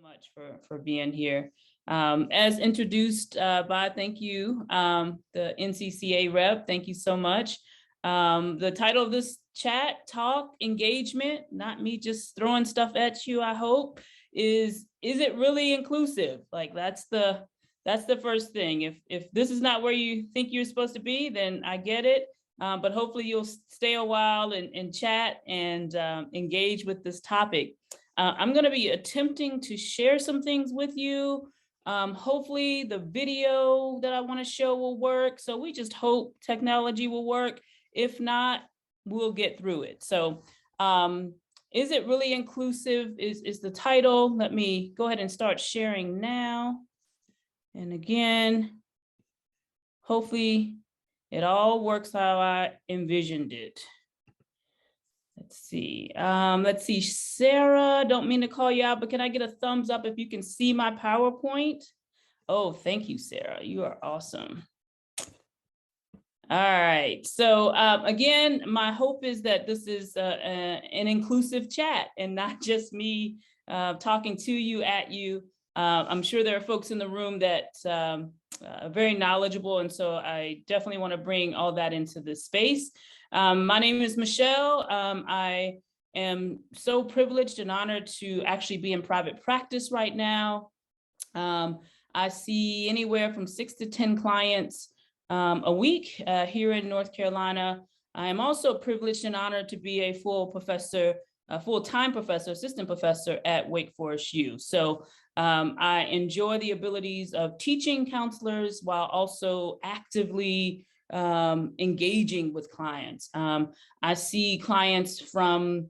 much for being here. As introduced by, thank you, the NCCA rep, thank you so much. The title of this chat, talk, engagement, not me just throwing stuff at you, I hope, is it really inclusive? Like that's the first thing. If this is not where you think you're supposed to be, then I get it. But hopefully you'll stay a while and chat and engage with this topic. I'm going to be attempting to share some things with you. Hopefully the video that I want to show will work. So we just hope technology will work. If not, we'll get through it. So is it really inclusive is the title. Let me go ahead and start sharing now. And again, hopefully it all works how I envisioned it. Let's see, Sarah, don't mean to call you out, but can I get a thumbs up if you can see my PowerPoint? Oh, thank you, Sarah, you are awesome. All right, so again, my hope is that this is an inclusive chat and not just me talking to you, at you. I'm sure there are folks in the room that are very knowledgeable, and so I definitely want to bring all that into this space. My name is Michelle. I am so privileged and honored to actually be in private practice right now. I see anywhere from 6 to 10 clients a week here in North Carolina. I am also privileged and honored to be a full-time professor, assistant professor at Wake Forest U. So I enjoy the abilities of teaching counselors while also actively engaging with clients. I see clients from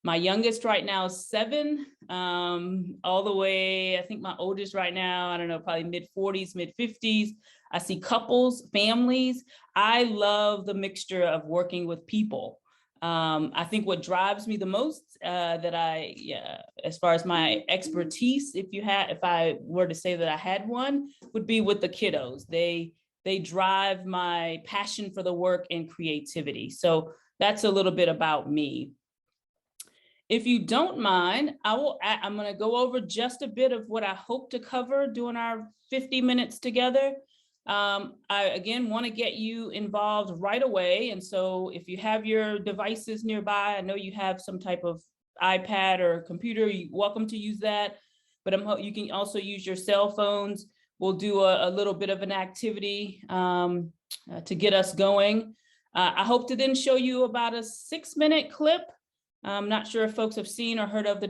my youngest right now, 7, all the way, I think my oldest right now, I don't know, probably mid-40s, mid-50s. I see couples, families. I love the mixture of working with people. I think what drives me the most as far as my expertise, if I were to say that I had one, would be with the kiddos. They drive my passion for the work and creativity. So that's a little bit about me. If you don't mind, I'm going to go over just a bit of what I hope to cover during our 50 minutes together. I, again, want to get you involved right away. And so if you have your devices nearby, I know you have some type of iPad or computer, you're welcome to use that. But you can also use your cell phones. We'll do a little bit of an activity to get us going. I hope to then show you about a 6-minute clip. I'm not sure if folks have seen or heard of the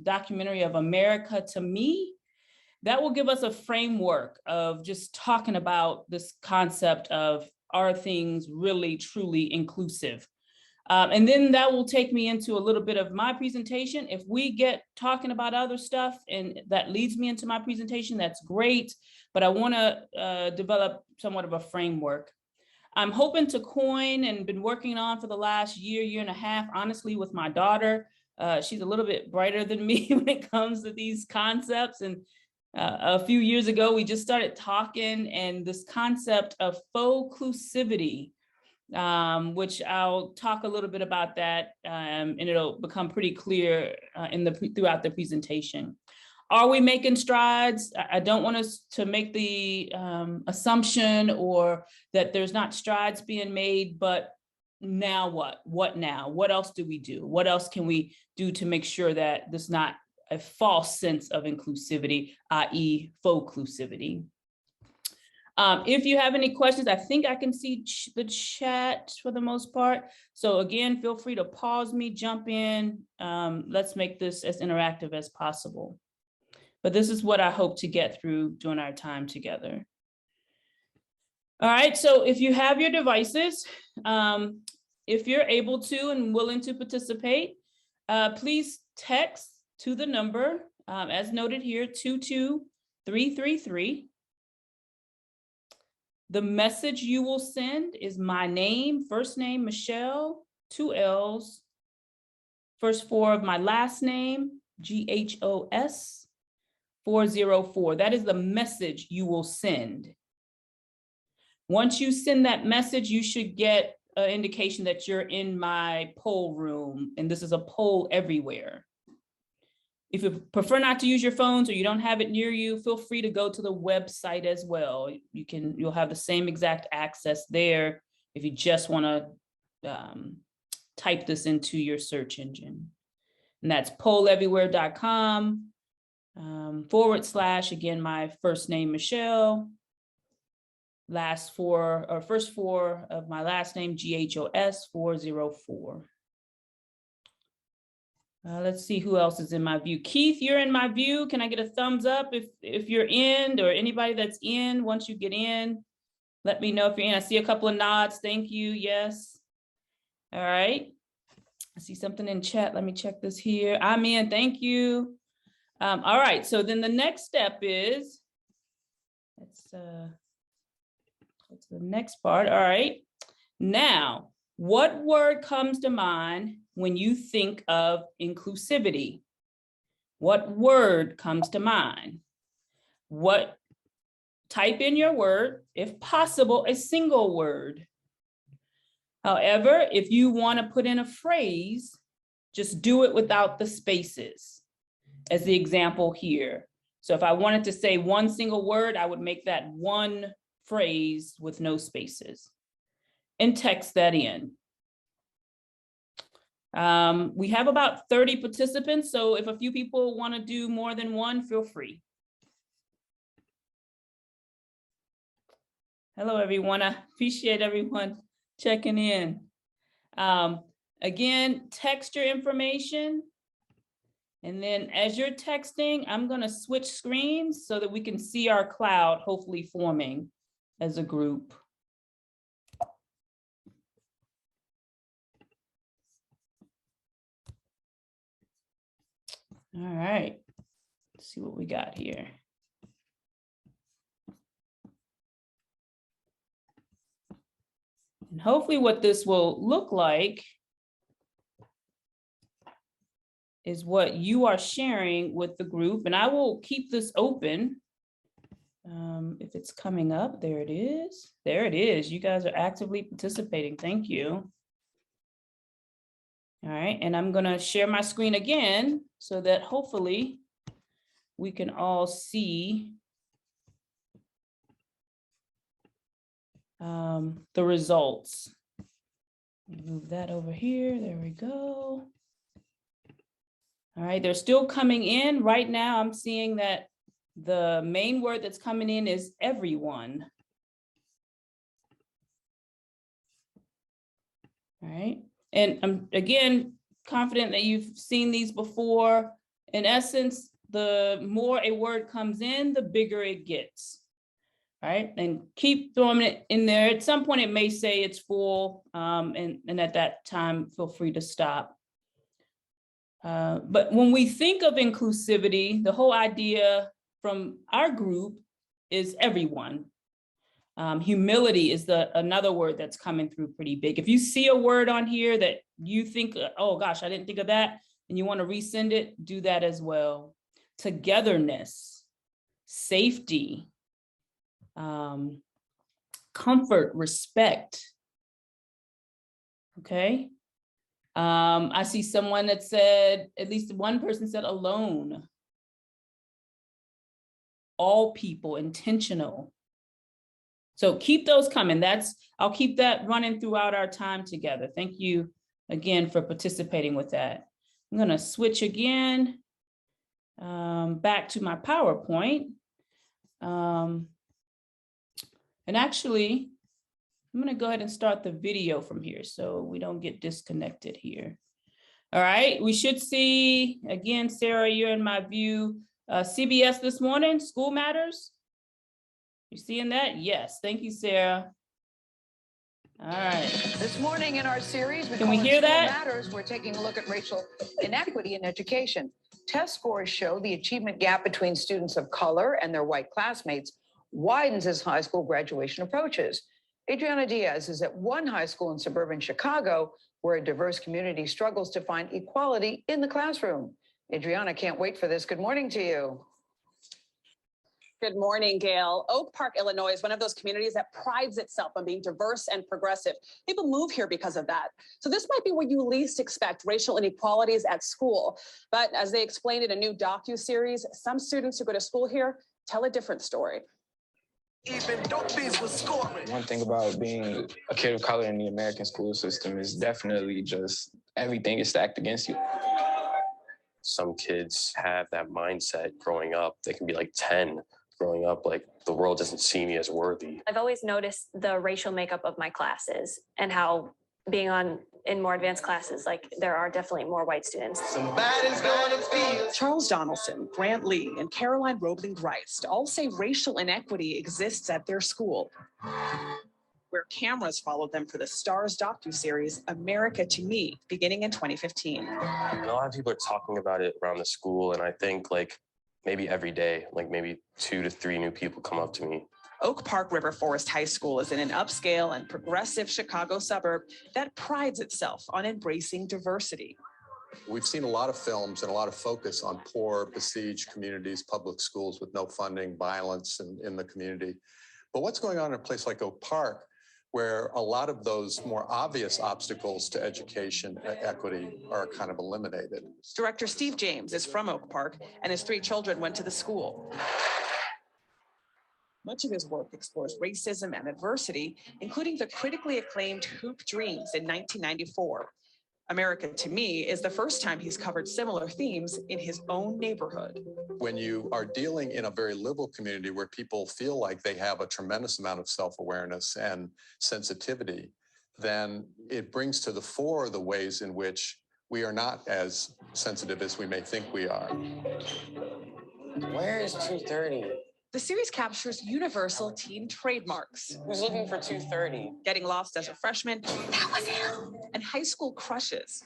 documentary of America to Me. That will give us a framework of just talking about this concept of, are things really truly inclusive? And then that will take me into a little bit of my presentation. If we get talking about other stuff and that leads me into my presentation, that's great. But I want to develop somewhat of a framework. I'm hoping to coin and been working on for the last year and a half, honestly, with my daughter. She's a little bit brighter than me when it comes to these concepts. And a few years ago, we just started talking, and this concept of faux-clusivity, which I'll talk a little bit about that, and it'll become pretty clear throughout the presentation. Are we making strides? I don't want us to make the assumption or that there's not strides being made, but now what? What now? What else do we do? What else can we do to make sure that there's not a false sense of inclusivity, i.e. faux-clusivity? If you have any questions, I think I can see the chat for the most part. So again, feel free to pause me, jump in. Let's make this as interactive as possible. But this is what I hope to get through during our time together. All right, so if you have your devices, if you're able to and willing to participate, please text to the number, as noted here, 22333. The message you will send is my name, first name, Michelle, 2 L's, first 4 of my last name, GHOS, 404. That is the message you will send. Once you send that message, you should get an indication that you're in my poll room, and this is a poll everywhere. if you prefer not to use your phones or you don't have it near you, feel free to go to the website as well. You'll have the same exact access there if you just want to type this into your search engine. And that's polleverywhere.com / again, my first name, Michelle, first four of my last name, GHOS 404. Let's see who else is in my view. Keith, you're in my view. Can I get a thumbs up if you're in, or anybody that's in? Once you get in, let me know if you're in. I see a couple of nods. Thank you. Yes. All right. I see something in chat. Let me check this here. I'm in. Thank you. All right. So then the next step is, that's the next part. All right. Now, what word comes to mind when you think of inclusivity? What word comes to mind? Type in your word, if possible, a single word. However, if you want to put in a phrase, just do it without the spaces, as the example here. So if I wanted to say one single word, I would make that one phrase with no spaces and text that in. We have about 30 participants, so if a few people want to do more than one, feel free. Hello, everyone. I appreciate everyone checking in. Again, text your information. And then as you're texting, I'm going to switch screens so that we can see our cloud hopefully forming as a group. All right, let's see what we got here. And hopefully what this will look like is what you are sharing with the group. And I will keep this open. If it's coming up, there it is. There it is. You guys are actively participating. Thank you. All right, and I'm gonna share my screen again so that hopefully we can all see the results. Move that over here. There we go. All right, they're still coming in. Right now, I'm seeing that the main word that's coming in is everyone. All right, and I'm again confident that you've seen these before. In essence, the more a word comes in, the bigger it gets. All right, and keep throwing it in there. At some point, it may say it's full, and at that time, feel free to stop. But when we think of inclusivity, the whole idea from our group is everyone. Humility is another word that's coming through pretty big. If you see a word on here that you think, oh gosh, I didn't think of that, and you want to resend it, do that as well. Togetherness, safety, comfort, respect. Okay. I see someone that said, at least one person said alone. All people, intentional. So keep those coming. I'll keep that running throughout our time together. Thank you again for participating with that. I'm gonna switch again back to my PowerPoint. And actually, I'm gonna go ahead and start the video from here so we don't get disconnected here. All right, we should see, again, Sarah, you're in my view, CBS this morning, School Matters. You seeing that? Yes, thank you, Sarah. All right. This morning in our series, Can we hear that? Matters, we're taking a look at racial inequity in education. Test scores show the achievement gap between students of color and their white classmates widens as high school graduation approaches. Adriana Diaz is at one high school in suburban Chicago where a diverse community struggles to find equality in the classroom. Adriana can't wait for this. Good morning to you. Good morning, Gail. Oak Park, Illinois is one of those communities that prides itself on being diverse and progressive. People move here because of that. So this might be where you least expect racial inequalities at school. But as they explained in a new docu-series, some students who go to school here tell a different story. One thing about being a kid of color in the American school system is definitely just everything is stacked against you. Some kids have that mindset growing up. They can be like 10 growing up, like the world doesn't see me as worthy. I've always noticed the racial makeup of my classes and how being in more advanced classes, like there are definitely more white students. Somebody's gonna feel. Charles Donaldson, Grant Lee, and Caroline Roebling-Greist all say racial inequity exists at their school, where cameras followed them for the Stars docuseries America to Me, beginning in 2015. And a lot of people are talking about it around the school, and I think like maybe every day, like maybe 2 to 3 new people come up to me. Oak Park River Forest High School is in an upscale and progressive Chicago suburb that prides itself on embracing diversity. We've seen a lot of films and a lot of focus on poor, besieged communities, public schools with no funding, violence in the community. But what's going on in a place like Oak Park, where a lot of those more obvious obstacles to education equity are kind of eliminated? Director Steve James is from Oak Park, and his 3 children went to the school. Much of his work explores racism and adversity, including the critically acclaimed Hoop Dreams in 1994. America to Me is the first time he's covered similar themes in his own neighborhood. When you are dealing in a very liberal community where people feel like they have a tremendous amount of self-awareness and sensitivity, then it brings to the fore the ways in which we are not as sensitive as we may think we are. Where is 230? The series captures universal teen trademarks. Who's looking for 230? Getting lost as a freshman. That was him. And high school crushes.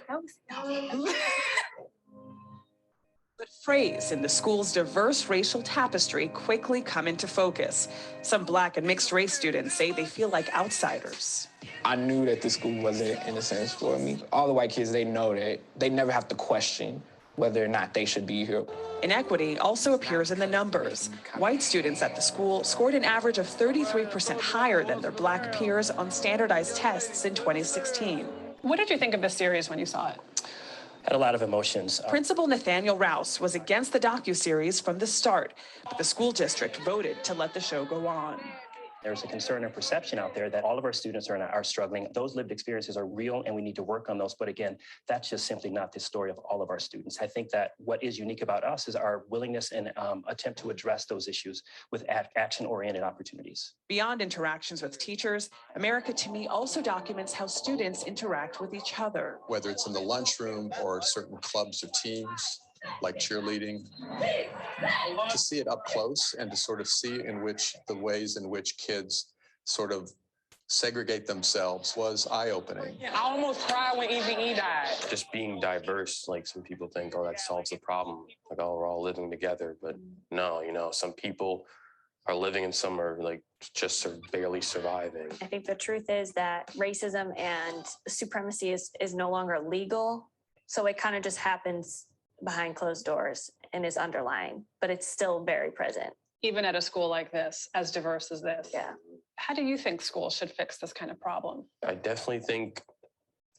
That was him. But frays in the school's diverse racial tapestry quickly come into focus. Some Black and mixed race students say they feel like outsiders. I knew that the school wasn't in a sense for me. All the white kids, they know that they never have to question whether or not they should be here. Inequity also appears in the numbers. White students at the school scored an average of 33% higher than their Black peers on standardized tests in 2016. What did you think of the series when you saw it? Had a lot of emotions. Principal Nathaniel Rouse was against the docuseries from the start, but the school district voted to let the show go on. There's a concern and perception out there that all of our students are struggling. Those lived experiences are real and we need to work on those. But again, that's just simply not the story of all of our students. I think that what is unique about us is our willingness and attempt to address those issues with action-oriented opportunities. Beyond interactions with teachers, America to Me also documents how students interact with each other. Whether it's in the lunchroom or certain clubs or teams, like cheerleading, to see it up close and to sort of see the ways in which kids sort of segregate themselves was eye-opening. I almost cried when EVE died. Just being diverse, like some people think, oh, that solves the problem. Like, oh, we're all living together. But no, some people are living and some are like just barely surviving. I think the truth is that racism and supremacy is no longer legal. So it kind of just happens behind closed doors and is underlying, but it's still very present. Even at a school like this, as diverse as this. Yeah. How do you think schools should fix this kind of problem? I definitely think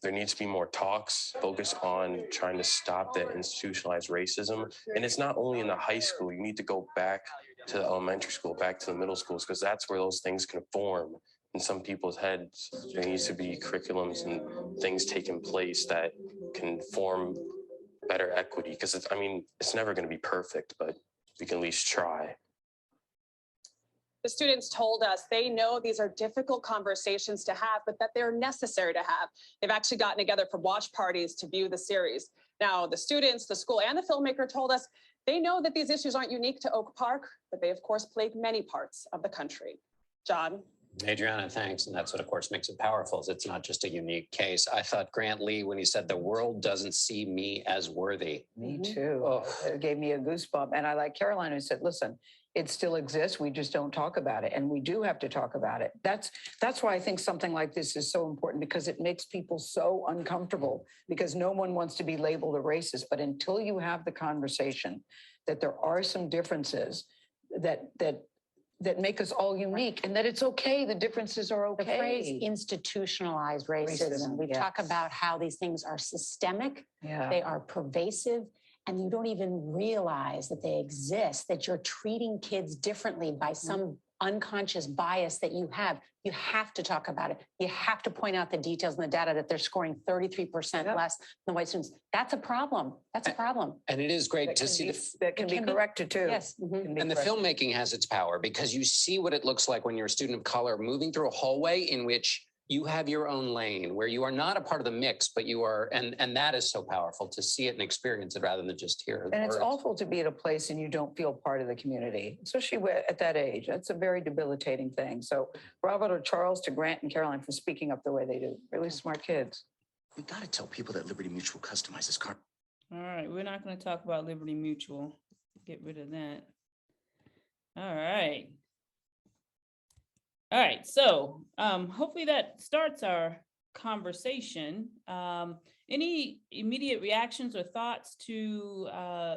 there needs to be more talks, focus on trying to stop that institutionalized racism. And it's not only in the high school, you need to go back to the elementary school, back to the middle schools, because that's where those things can form in some people's heads. There needs to be curriculums and things taking place that can form better equity, because it's never going to be perfect, but we can at least try. The students told us they know these are difficult conversations to have, but that they're necessary to have. They've actually gotten together for watch parties to view the series. Now, the students, the school, and the filmmaker told us they know that these issues aren't unique to Oak Park, but they, of course, plague many parts of the country. John? Adriana, thanks. And that's what, of course, makes it powerful. Is it's not just a unique case. I thought Grant Lee, when he said the world doesn't see me as worthy. Me too. It gave me a goosebump. And I like Caroline, who said, listen, it still exists. We just don't talk about it. And we do have to talk about it. That's why I think something like this is so important, because it makes people so uncomfortable, because no one wants to be labeled a racist. But until you have the conversation that there are some differences, that make us all unique, and that it's okay. The differences are The phrase okay. institutionalized racism. We talk yes. about how these things are systemic, Yeah. they are pervasive, and you don't even realize that they exist, that you're treating kids differently by some unconscious bias that you have. You have to talk about it. You have to point out the details and the data that they're scoring 33% Yep. less than white students. That's a problem. That's a problem. And it is great That to can see be, that can it be can be- corrected too. Yes. Mhm. Can be and the corrected. filmmaking has its power because you see what it looks like when you're a student of color moving through a hallway in which you have your own lane, where you are not a part of the mix, but you are, and that is so powerful to see it and experience it rather than just hear the And it's words. awful to be at a place and you don't feel part of the community, especially at that age. That's a very debilitating thing. So bravo to Charles, to Grant and Caroline for speaking up the way they do. Really smart kids. We got to tell people that Liberty Mutual customizes car. All right, we're not going to talk about Liberty Mutual. Get rid of that. All right. All right, so hopefully that starts our conversation. Any immediate reactions or thoughts to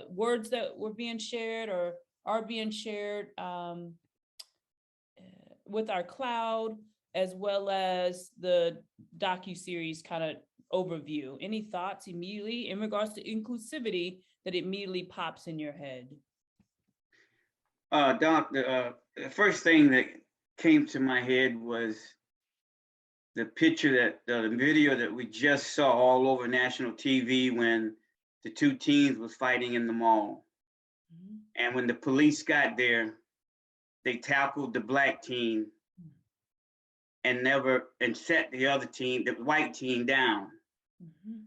words that were being shared or are being shared with our cloud, as well as the docuseries kind of overview? Any thoughts immediately in regards to inclusivity that immediately pops in your head? Doc, the first thing that came to my head was the picture that the video that we just saw all over national TV when the two teens was fighting in the mall. Mm-hmm. And when the police got there, they tackled the black teen and set the other teen, the white teen, down. Mm-hmm.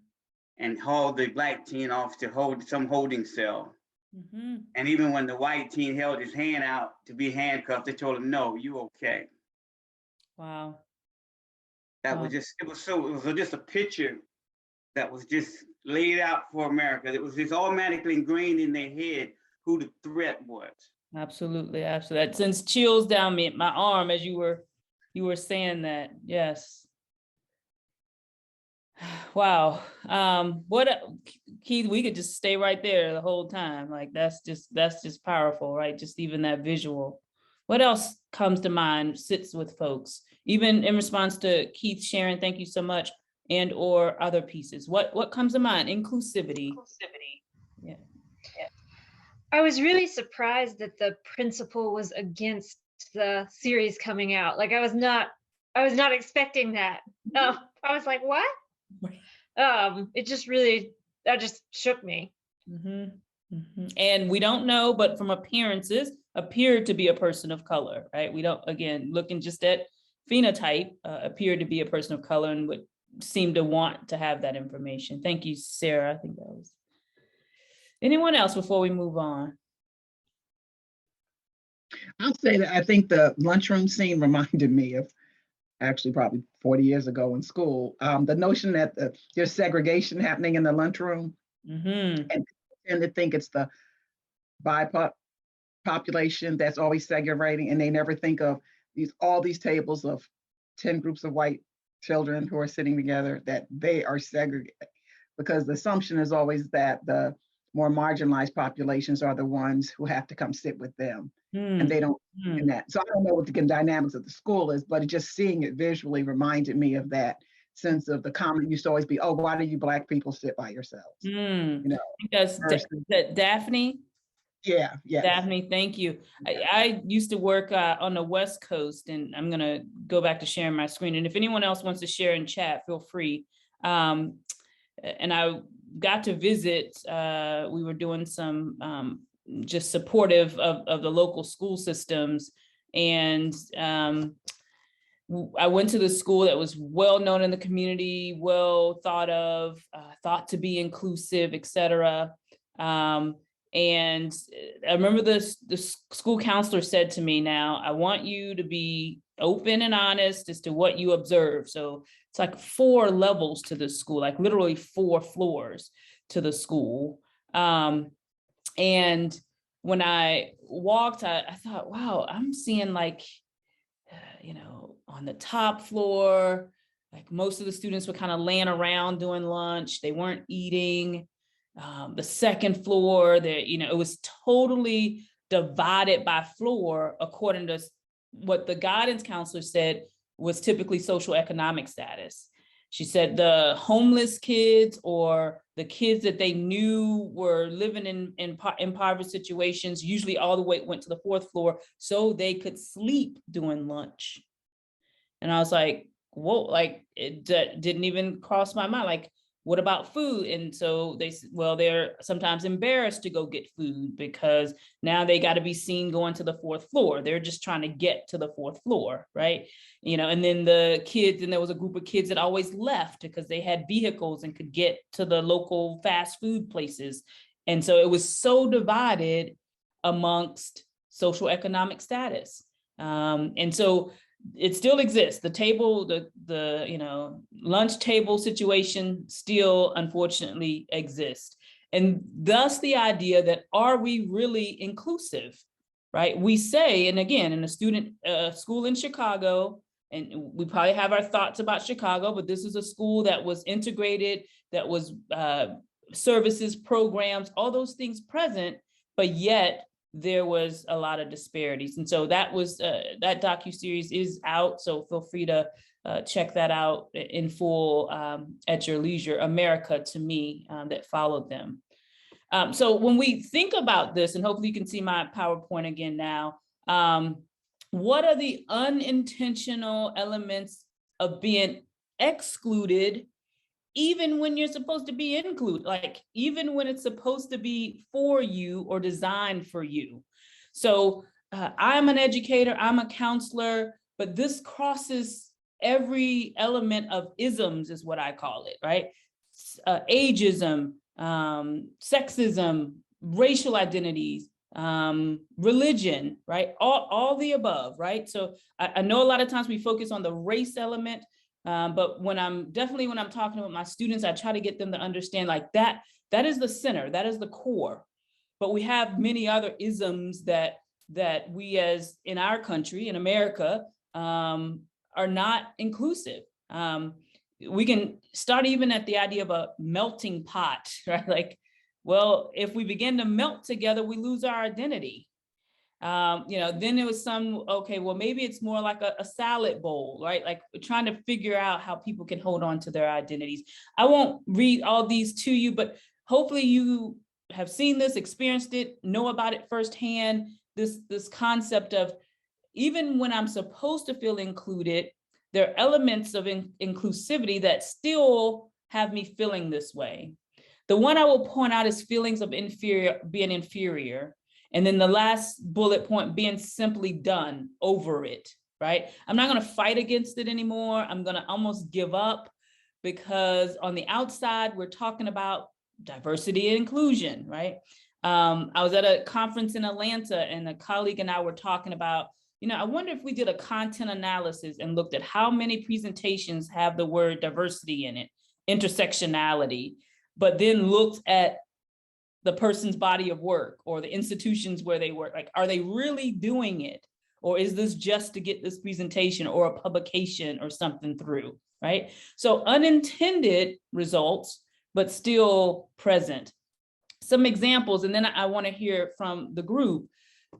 And hauled the black teen off to some holding cell. Mm-hmm. And even when the white teen held his hand out to be handcuffed, they told him, "No, you okay." Wow. That was just, it was just a picture that was just laid out for America. It was just automatically ingrained in their head who the threat was. Absolutely, absolutely. That sends chills down my arm as you were saying that. Yes. Wow. Keith, we could just stay right there the whole time. Like that's just powerful, right? Just even that visual. What else comes to mind, sits with folks, even in response to Keith sharing, thank you so much, and or other pieces? What comes to mind? Inclusivity. Yeah. I was really surprised that the principal was against the series coming out. Like I was not expecting that. I was like, what? That just shook me. Mm-hmm. Mm-hmm. And we don't know, but from appearances, appeared to be a person of color, right? We don't, again, looking just at phenotype, appeared to be a person of color and would seem to want to have that information. Thank you, Sarah. I think that was. Anyone else before we move on? I'll say that I think the lunchroom scene reminded me of actually probably 40 years ago in school, the notion that there's segregation happening in the lunchroom, mm-hmm. and people tend to think it's the BIPOC population that's always segregating, and they never think of all these tables of 10 groups of white children who are sitting together, that they are segregated, because the assumption is always that the more marginalized populations are the ones who have to come sit with them. And they don't in that. So I don't know what the dynamics of the school is, but just seeing it visually reminded me of that sense of the comment used to always be, "Oh, why do you Black people sit by yourselves?" You know, I think that's Daphne. Yeah. Daphne, thank you. I used to work on the West Coast, and I'm gonna go back to sharing my screen. And if anyone else wants to share in chat, feel free. And I got to visit. We were doing some just supportive of the local school systems. And I went to the school that was well known in the community, well thought of, thought to be inclusive, et cetera. And I remember the school counselor said to me, "Now, I want you to be open and honest as to what you observe." So it's like 4 levels to the school, like literally 4 floors to the school. And when I walked, I thought, wow, I'm seeing like, on the top floor, like most of the students were kind of laying around doing lunch. They weren't eating. The second floor, it was totally divided by floor according to what the guidance counselor said was typically social economic status. She said the homeless kids or the kids that they knew were living in impoverished situations, usually all the way went to the 4th floor so they could sleep during lunch. And I was like, whoa, like it didn't even cross my mind. Like, what about food? And so they said, well, they're sometimes embarrassed to go get food because now they got to be seen going to the 4th floor. They're just trying to get to the 4th floor, right? You know, and then the kids, and there was a group of kids that always left because they had vehicles and could get to the local fast food places. And so it was so divided amongst social economic status. And so it still exists. The table, the you know, lunch table situation still unfortunately exists. And thus the idea that, are we really inclusive, right? We say, and again, in a student school in Chicago, and we probably have our thoughts about Chicago, but this is a school that was integrated, that was services, programs, all those things present, but yet there was a lot of disparities. And so that was, that docuseries is out. So feel free to check that out in full at your leisure. America to Me, that followed them. So when we think about this, and hopefully you can see my PowerPoint again now, what are the unintentional elements of being excluded even when you're supposed to be included, like even when it's supposed to be for you or designed for you. So I'm an educator, I'm a counselor, but this crosses every element of isms is what I call it, right? Ageism, sexism, racial identities, religion, right? All the above, right? So I know a lot of times we focus on the race element, but when I'm talking about my students, I try to get them to understand like that is the center, that is the core. But we have many other isms that we as in our country, in America, are not inclusive. We can start even at the idea of a melting pot, right? Like, well, if we begin to melt together, we lose our identity. You know, then there was okay, well, maybe it's more like a salad bowl, right? Like trying to figure out how people can hold on to their identities. I won't read all these to you, but hopefully you have seen this, experienced it, know about it firsthand, this concept of even when I'm supposed to feel included, there are elements of inclusivity that still have me feeling this way. The one I will point out is feelings of being inferior. And then the last bullet point being simply done over it, right? I'm not going to fight against it anymore. I'm going to almost give up because on the outside, we're talking about diversity and inclusion, right? I was at a conference in Atlanta and a colleague and I were talking about, you know, I wonder if we did a content analysis and looked at how many presentations have the word diversity in it, intersectionality, but then looked at the person's body of work or the institutions where they work. Like, are they really doing it? Or is this just to get this presentation or a publication or something through, right? So unintended results, but still present. Some examples, and then I want to hear from the group.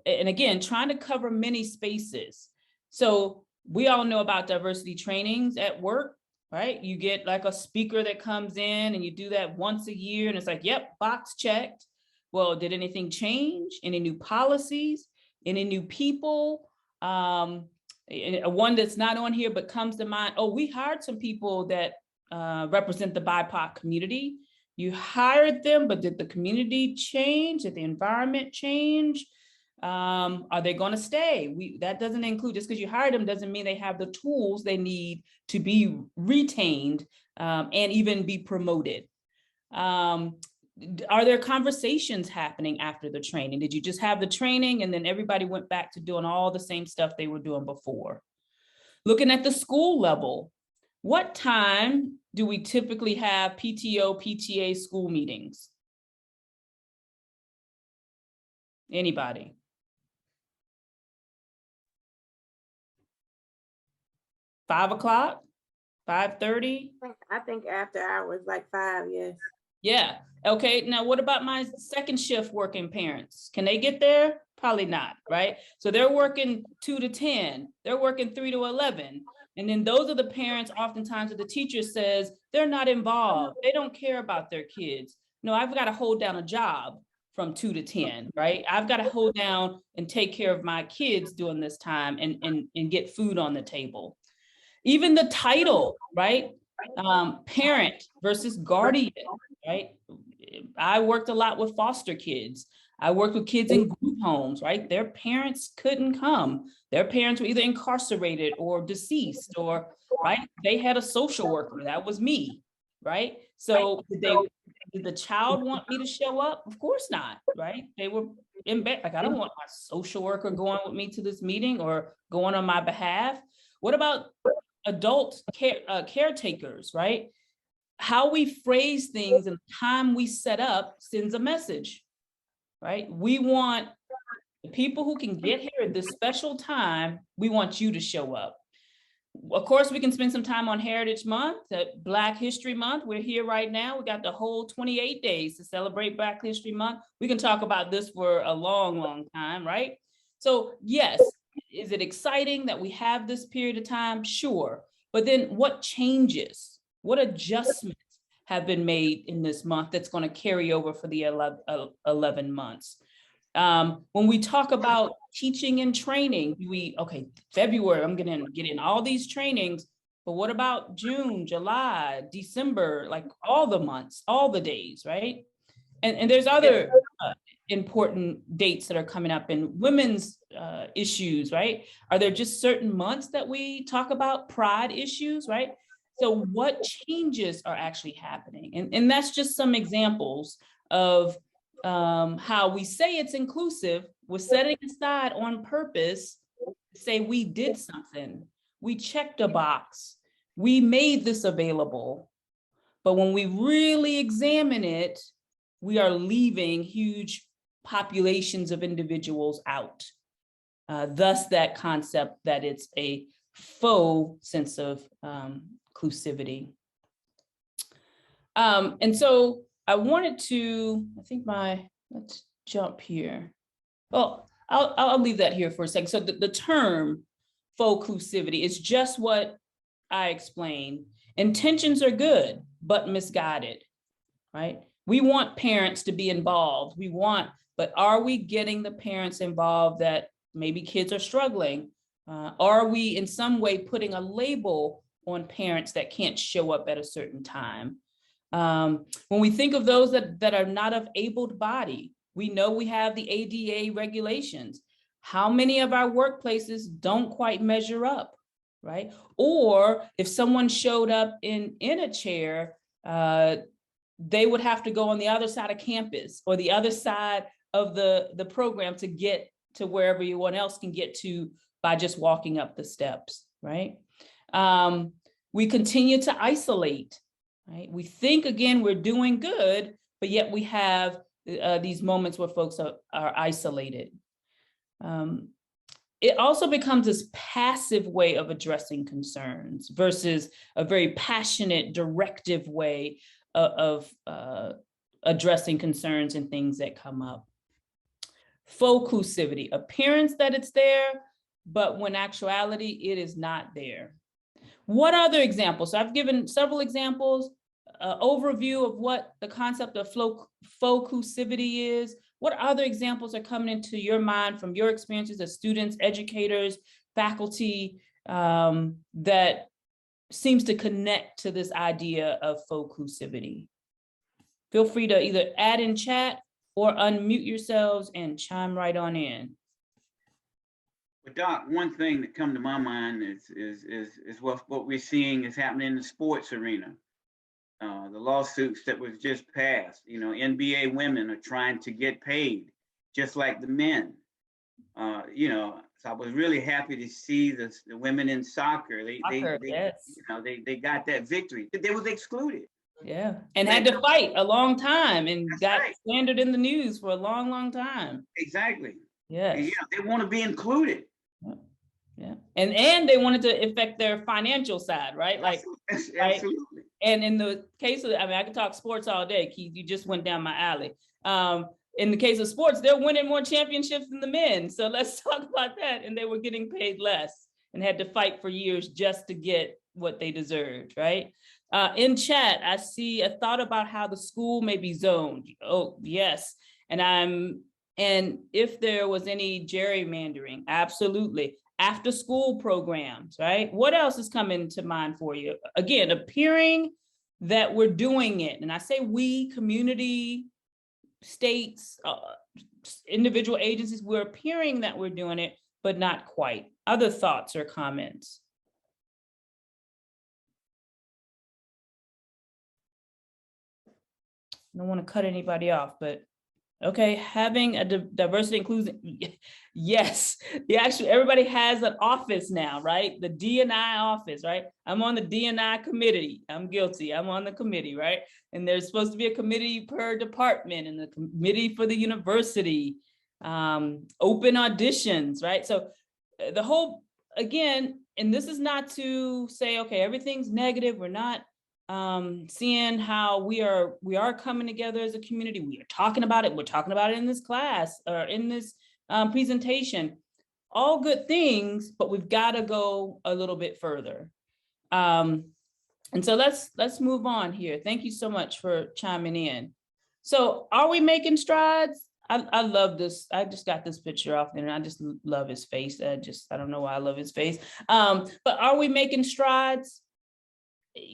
And again, trying to cover many spaces. So we all know about diversity trainings at work, right? You get like a speaker that comes in and you do that once a year and it's like, yep, box checked. Well, did anything change? Any new policies? Any new people? One that's not on here but comes to mind, oh, we hired some people that represent the BIPOC community. You hired them, but did the community change? Did the environment change? Are they going to stay? That doesn't include, just because you hired them doesn't mean they have the tools they need to be retained and even be promoted. Are there conversations happening after the training? Did you just have the training and then everybody went back to doing all the same stuff they were doing before? Looking at the school level, what time do we typically have PTO, PTA school meetings? Anybody? 5 o'clock, 5:30? I think after hours, like 5, yes. Yeah. Okay. Now, what about my second shift working parents? Can they get there? Probably not, right? So they're working 2 to 10. They're working 3 to 11. And then those are the parents oftentimes that the teacher says they're not involved. They don't care about their kids. No, I've got to hold down a job from 2 to 10, right? I've got to hold down and take care of my kids during this time and get food on the table. Even the title, right? Parent versus guardian, right? I worked a lot with foster kids. I worked with kids in group homes, right? Their parents couldn't come. Their parents were either incarcerated or deceased, or, right? They had a social worker. That was me, right? So did the child want me to show up? Of course not, right? They were in bed. Like, I don't want my social worker going with me to this meeting or going on my behalf. What about adult caretakers, right? How we phrase things and the time we set up sends a message, right? We want the people who can get here at this special time, we want you to show up. Of course, we can spend some time on Heritage Month, Black History Month. We're here right now. We got the whole 28 days to celebrate Black History Month. We can talk about this for a long, long time, right? So yes, is it exciting that we have this period of time? Sure. But then what changes? What adjustments have been made in this month that's going to carry over for the 11 months? When we talk about teaching and training, okay, February, I'm going to get in all these trainings, but what about June, July, December, like all the months, all the days, right? And there's other important dates that are coming up in women's issues, right? Are there just certain months that we talk about pride issues, right? So what changes are actually happening? And that's just some examples of how we say it's inclusive. We're setting aside on purpose to say we did something. We checked a box. We made this available. But when we really examine it, we are leaving huge populations of individuals out. Thus that concept that it's a faux sense of inclusivity. And so I wanted to, let's jump here. Well, I'll leave that here for a second. So the term faux inclusivity is just what I explained. Intentions are good, but misguided, right? We want parents to be involved. But are we getting the parents involved that maybe kids are struggling? Are we in some way putting a label on parents that can't show up at a certain time? When we think of those that are not of abled body, we know we have the ADA regulations. How many of our workplaces don't quite measure up, right? Or if someone showed up in a chair, they would have to go on the other side of campus or the other side of the program to get to where everyone else can get to by just walking up the steps, right? We continue to isolate, right? We think, again, we're doing good, but yet we have these moments where folks are isolated. It also becomes this passive way of addressing concerns versus a very passionate, directive way of addressing concerns and things that come up. Faux inclusivity, appearance that it's there, but when actuality, it is not there. What other examples? So I've given several examples, overview of what the concept of faux inclusivity is. What other examples are coming into your mind from your experiences as students, educators, faculty, that seems to connect to this idea of faux inclusivity? Feel free to either add in chat or unmute yourselves and chime right on in. But Doc, one thing that come to my mind is what we're seeing is happening in the sports arena. The lawsuits that was just passed, NBA women are trying to get paid just like the men. So I was really happy to see the women in soccer. They got that victory. They was excluded. Yeah, and had to fight a long time and got slandered in the news for a long, long time. Exactly. Yes. And, they want to be included. Yeah, and they wanted to affect their financial side, right? Like, absolutely. And in the case of, I mean, I could talk sports all day, Keith, you just went down my alley. In the case of sports, they're winning more championships than the men. So let's talk about that. And they were getting paid less and had to fight for years just to get what they deserved, right? In chat, I see a thought about how the school may be zoned. Oh, yes. And if there was any gerrymandering, absolutely. After school programs, right? What else is coming to mind for you? Again, appearing that we're doing it. And I say we, community, states, individual agencies, we're appearing that we're doing it, but not quite. Other thoughts or comments? I don't want to cut anybody off, but okay, having a diversity inclusion, yes. Everybody has an office now, right? The D&I office, right? I'm on the D&I committee. I'm guilty. I'm on the committee, right? And there's supposed to be a committee per department and the committee for the university, open auditions, right? So the whole, again, and this is not to say, okay, everything's negative. We're not seeing how we are coming together as a community. We are talking about it. We're talking about it in this class or in this presentation. All good things, but we've got to go a little bit further. And so let's move on here. Thank you so much for chiming in. So are we making strides? I love this. I just got this picture off there and I just love his face. I don't know why I love his face. But are we making strides?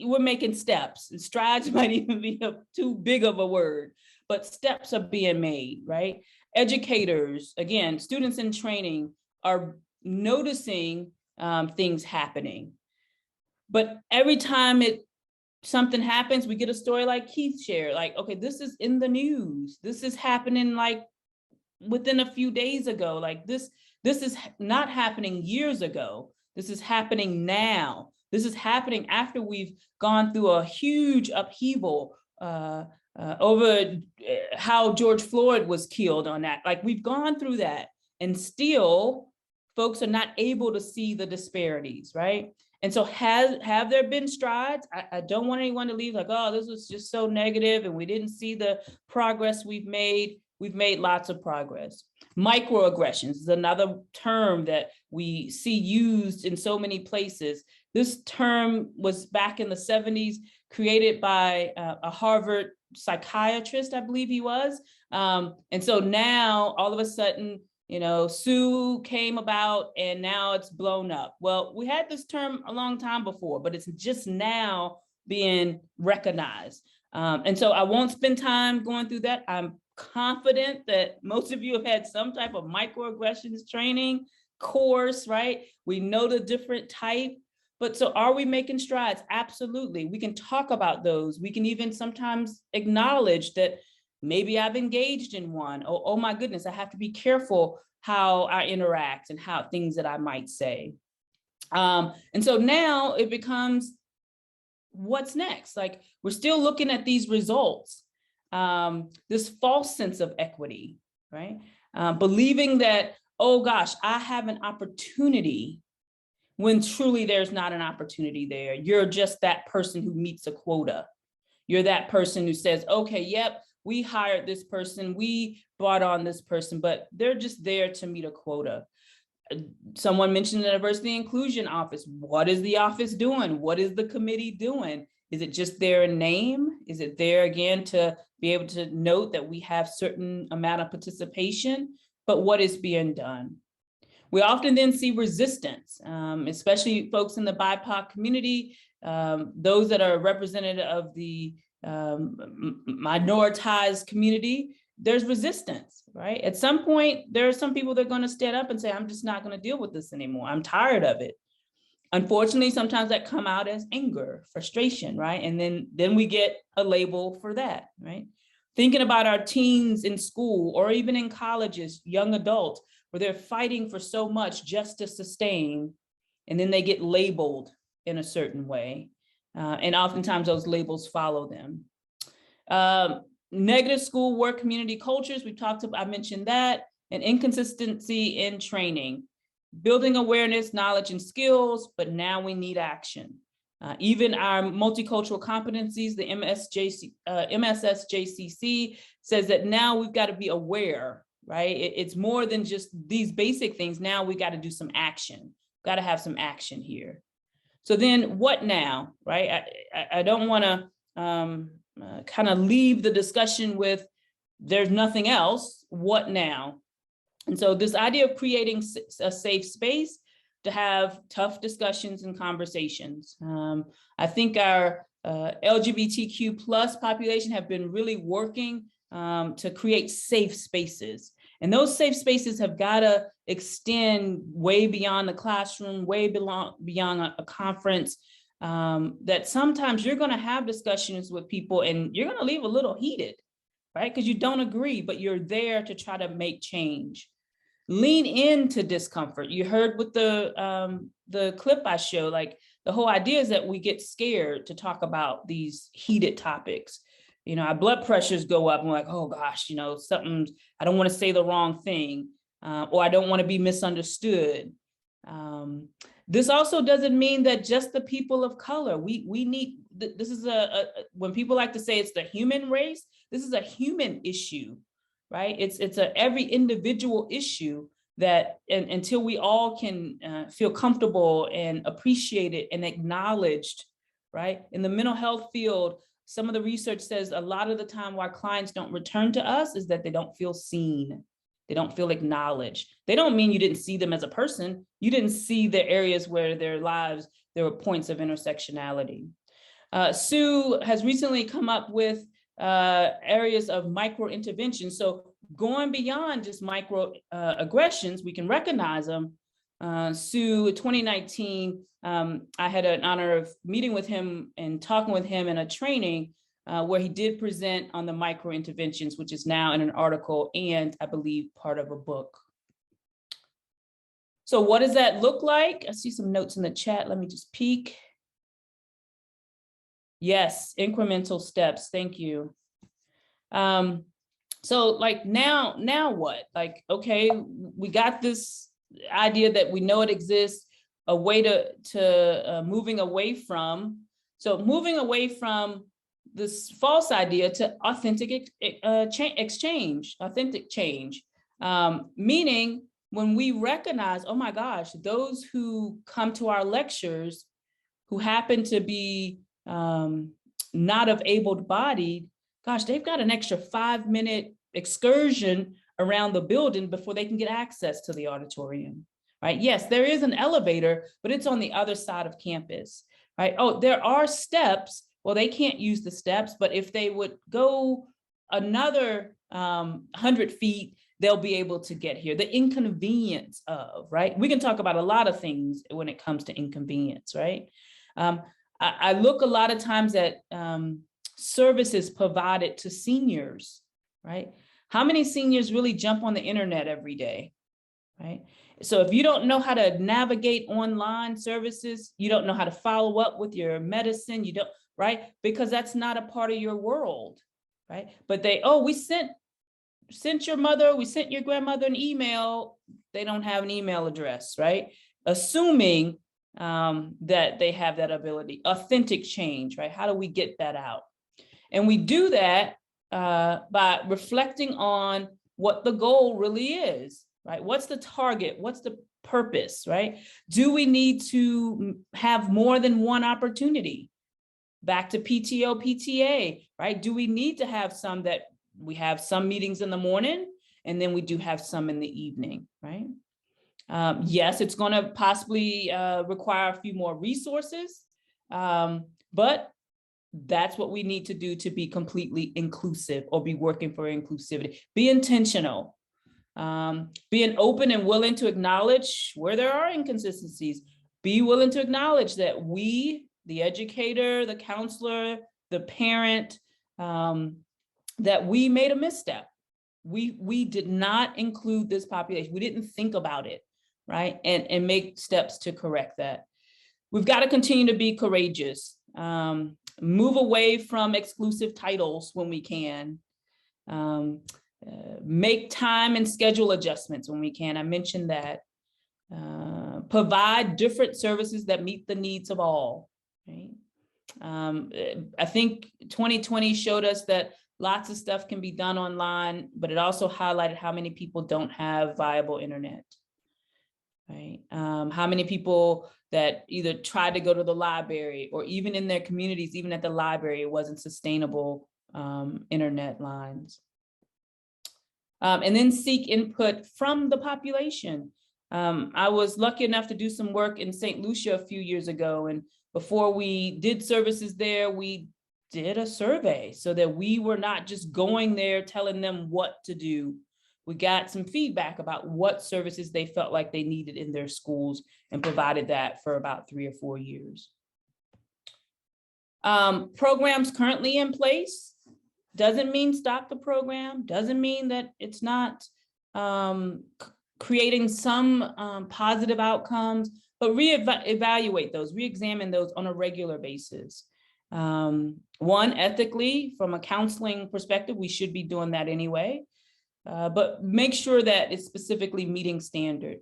We're making steps. Strides might even be too big of a word, but steps are being made, right? Educators, again, students in training are noticing things happening. But every time something happens, we get a story like Keith shared, like, okay, this is in the news. This is happening like within a few days ago. Like this is not happening years ago. This is happening now. This is happening after we've gone through a huge upheaval over how George Floyd was killed on that. Like we've gone through that and still folks are not able to see the disparities, right? And so have there been strides? I don't want anyone to leave like, oh, this was just so negative and we didn't see the progress we've made. We've made lots of progress. Microaggressions is another term that we see used in so many places. This term was back in the 70s, created by a Harvard psychiatrist, I believe he was. And so now all of a sudden, Sue came about and now it's blown up. Well, we had this term a long time before, but it's just now being recognized. And so I won't spend time going through that. I'm confident that most of you have had some type of microaggressions training course, right? We know the different type. But so are we making strides? Absolutely. We can talk about those. We can even sometimes acknowledge that maybe I've engaged in one. Oh my goodness, I have to be careful how I interact and how things that I might say. And so now it becomes, what's next? Like we're still looking at these results, this false sense of equity, right? Believing that, oh gosh, I have an opportunity when truly there's not an opportunity there. You're just that person who meets a quota. You're that person who says, okay, yep, we hired this person, we brought on this person, but they're just there to meet a quota. Someone mentioned the diversity inclusion office. What is the office doing? What is the committee doing? Is it just there in name? Is it there again to be able to note that we have certain amount of participation, but what is being done? We often then see resistance, especially folks in the BIPOC community, those that are representative of the minoritized community. There's resistance, right? At some point, there are some people that are going to stand up and say, I'm just not going to deal with this anymore. I'm tired of it. Unfortunately, sometimes that come out as anger, frustration, right? And then we get a label for that, right? Thinking about our teens in school or even in colleges, young adults, where they're fighting for so much just to sustain, and then they get labeled in a certain way. And oftentimes those labels follow them. Negative school work community cultures, I mentioned that, and inconsistency in training. Building awareness, knowledge, and skills, but now we need action. Even our multicultural competencies, the MSSJCC says that now we've got to be aware, right? It's more than just these basic things. Now we got to do some action, got to have some action here. So then what now, right? I don't want to kind of leave the discussion with there's nothing else. What now? And so this idea of creating a safe space to have tough discussions and conversations. I think our LGBTQ plus population have been really working to create safe spaces. And those safe spaces have got to extend way beyond the classroom, way beyond a conference, that sometimes you're going to have discussions with people and you're going to leave a little heated, right? Because you don't agree, but you're there to try to make change. Lean into discomfort. You heard with the clip I showed, like the whole idea is that we get scared to talk about these heated topics. You know, our blood pressures go up and we're like, oh gosh, you know, something, I don't want to say the wrong thing, or I don't want to be misunderstood. This also doesn't mean that just the people of color, we need, this is when people like to say it's the human race, this is a human issue, right? It's a every individual issue that until we all can feel comfortable and appreciated and acknowledged, right? In the mental health field, some of the research says a lot of the time why clients don't return to us is that they don't feel seen. They don't feel acknowledged. They don't mean you didn't see them as a person. You didn't see the areas where their lives, there were points of intersectionality. Sue has recently come up with areas of micro intervention. So going beyond just micro aggressions, we can recognize them. Sue, 2019, I had an honor of meeting with him and talking with him in a training where he did present on the micro interventions, which is now in an article and I believe part of a book. So what does that look like? I see some notes in the chat. Let me just peek. Yes, incremental steps. Thank you. So like now what? Like, okay, we got this idea that we know it exists, a way to moving away from. So moving away from this false idea to authentic exchange, authentic change, meaning when we recognize, oh my gosh, those who come to our lectures who happen to be not of able-bodied, gosh, they've got an extra 5-minute excursion around the building before they can get access to the auditorium, right? Yes, there is an elevator, but it's on the other side of campus, right? Oh, there are steps. Well, they can't use the steps, but if they would go another 100 feet, they'll be able to get here. The inconvenience of, right? We can talk about a lot of things when it comes to inconvenience, right? I look a lot of times at services provided to seniors, right? How many seniors really jump on the internet every day, right? So if you don't know how to navigate online services, you don't know how to follow up with your medicine, you don't, right? Because that's not a part of your world, right? But they, oh, we sent your mother, we sent your grandmother an email. They don't have an email address, right? Assuming that they have that ability. Authentic change, right? How do we get that out? And we do that by reflecting on what the goal really is, right? What's the target? What's the purpose, right? Do we need to have more than one opportunity? Back to PTO, PTA, right? Do we need to have some that we have some meetings in the morning and then we do have some in the evening, right? Yes, it's going to possibly require a few more resources, but that's what we need to do to be completely inclusive or be working for inclusivity. Be intentional, being open and willing to acknowledge where there are inconsistencies. Be willing to acknowledge that we, the educator, the counselor, the parent, that we made a misstep. We did not include this population. We didn't think about it, right? And make steps to correct that. We've got to continue to be courageous. Move away from exclusive titles when we can. Make time and schedule adjustments when we can. I mentioned that. Provide different services that meet the needs of all, right? I think 2020 showed us that lots of stuff can be done online, but it also highlighted how many people don't have viable internet, right? How many people that either tried to go to the library or even in their communities, even at the library, it wasn't sustainable internet lines. And then seek input from the population. I was lucky enough to do some work in St. Lucia a few years ago. And before we did services there, we did a survey so that we were not just going there telling them what to do. We got some feedback about what services they felt like they needed in their schools and provided that for about 3 or 4 years. Programs currently in place doesn't mean stop the program, doesn't mean that it's not creating some positive outcomes, but evaluate those, re-examine those on a regular basis. One, ethically, from a counseling perspective, we should be doing that anyway, but make sure that it's specifically meeting standard.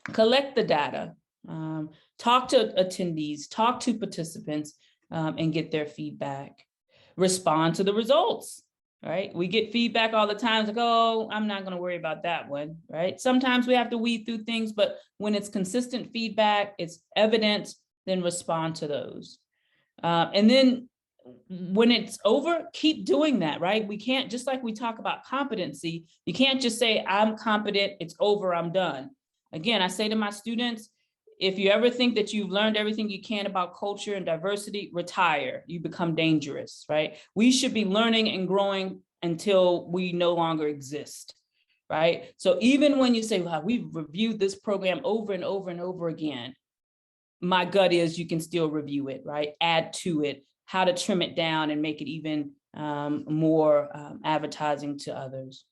Collect the data, talk to attendees, talk to participants, and get their feedback. Respond to the results, right? We get feedback all the time, like, oh, I'm not gonna worry about that one, right? Sometimes we have to weed through things, but when it's consistent feedback, it's evidence, then respond to those. And then when it's over, keep doing that, right? We can't, just like we talk about competency, you can't just say, I'm competent, it's over, I'm done. Again, I say to my students, if you ever think that you've learned everything you can about culture and diversity, retire, you become dangerous, right? We should be learning and growing until we no longer exist, right? So even when you say, well, we've reviewed this program over and over and over again, my gut is you can still review it, right? Add to it, how to trim it down and make it even more advertising to others.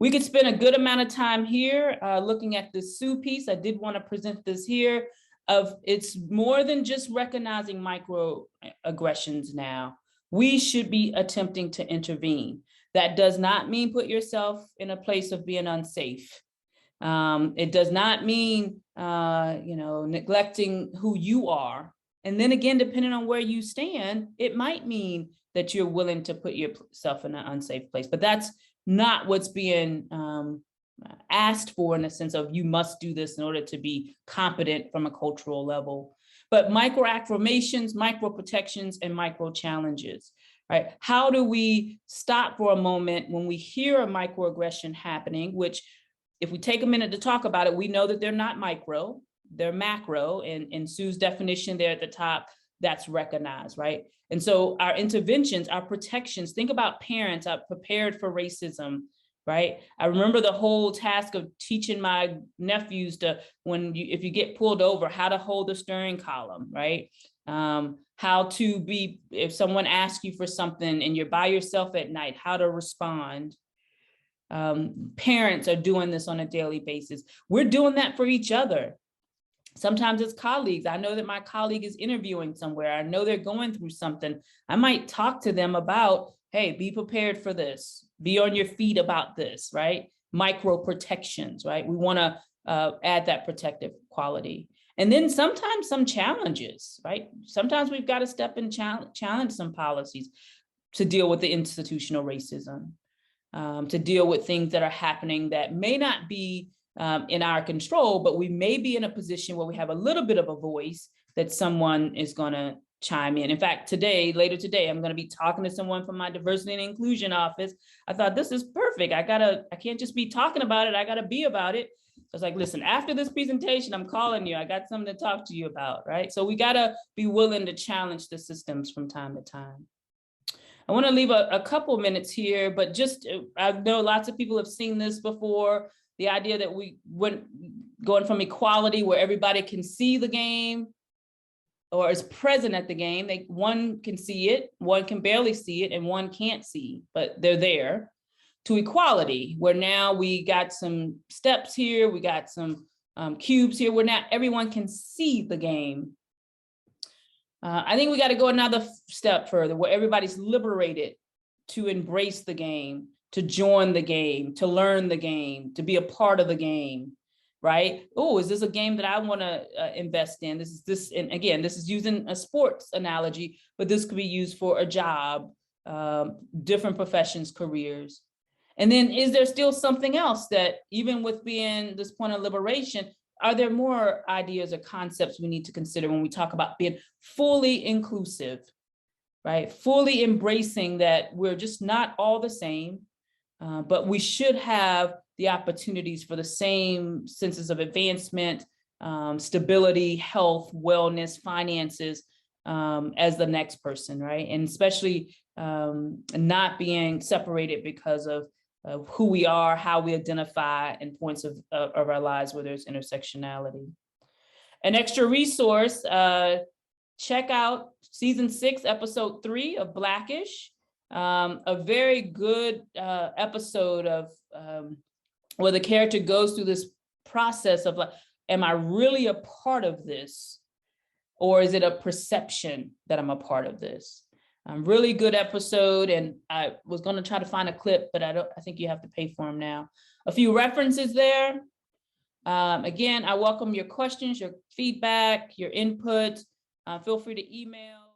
We could spend a good amount of time here looking at the Sue piece. I did want to present this here of it's more than just recognizing microaggressions now. We should be attempting to intervene. That does not mean put yourself in a place of being unsafe. It does not mean neglecting who you are. And then again, depending on where you stand, it might mean that you're willing to put yourself in an unsafe place. But that's not what's being asked for in the sense of you must do this in order to be competent from a cultural level. But micro affirmations, micro protections, and micro challenges, right? How do we stop for a moment when we hear a microaggression happening, which if we take a minute to talk about it, we know that they're not micro, they're macro, and in Sue's definition there at the top, that's recognized, right? And so our interventions, our protections, think about parents are prepared for racism, right? I remember the whole task of teaching my nephews to, if you get pulled over, how to hold the steering column, right? How to be, if someone asks you for something and you're by yourself at night, how to respond. Parents are doing this on a daily basis. We're doing that for each other. Sometimes it's colleagues. I know that my colleague is interviewing somewhere. I know they're going through something. I might talk to them about, hey, be prepared for this. Be on your feet about this, right? Micro protections, right? We want to add that protective quality. And then sometimes some challenges, right? Sometimes we've got to step and challenge some policies to deal with the institutional racism, to deal with things that are happening that may not be in our control, but we may be in a position where we have a little bit of a voice that someone is going to chime in. In fact, later today, I'm going to be talking to someone from my diversity and inclusion office. I thought this is perfect. I can't just be talking about it. I got to be about it. I was like, listen, after this presentation, I'm calling you. I got something to talk to you about, right? So we got to be willing to challenge the systems from time to time. I want to leave a couple minutes here, but just, I know lots of people have seen this before. The idea that we went going from equality where everybody can see the game or is present at the game. One can see it, one can barely see it, and one can't see, but they're there. To equality, where now we got some steps here, we got some cubes here, where now everyone can see the game. I think we got to go another step further, where everybody's liberated to embrace the game, to join the game, to learn the game, to be a part of the game. right? Oh, is this a game that I want to invest in? And again, this is using a sports analogy, but this could be used for a job, different professions, careers. And then is there still something else that, even with being this point of liberation, are there more ideas or concepts we need to consider when we talk about being fully inclusive, right? Fully embracing that we're just not all the same, but we should have the opportunities for the same senses of advancement, stability, health, wellness, finances, as the next person, right? And especially not being separated because of who we are, how we identify, and points of our lives where there's intersectionality. An extra resource, check out season 6, episode 3 of Blackish. A very good episode of where the character goes through this process of like, am I really a part of this? Or is it a perception that I'm a part of this? Really good episode. And I was going to try to find a clip, but I think you have to pay for them now. A few references there. Again, I welcome your questions, your feedback, your input. Feel free to email.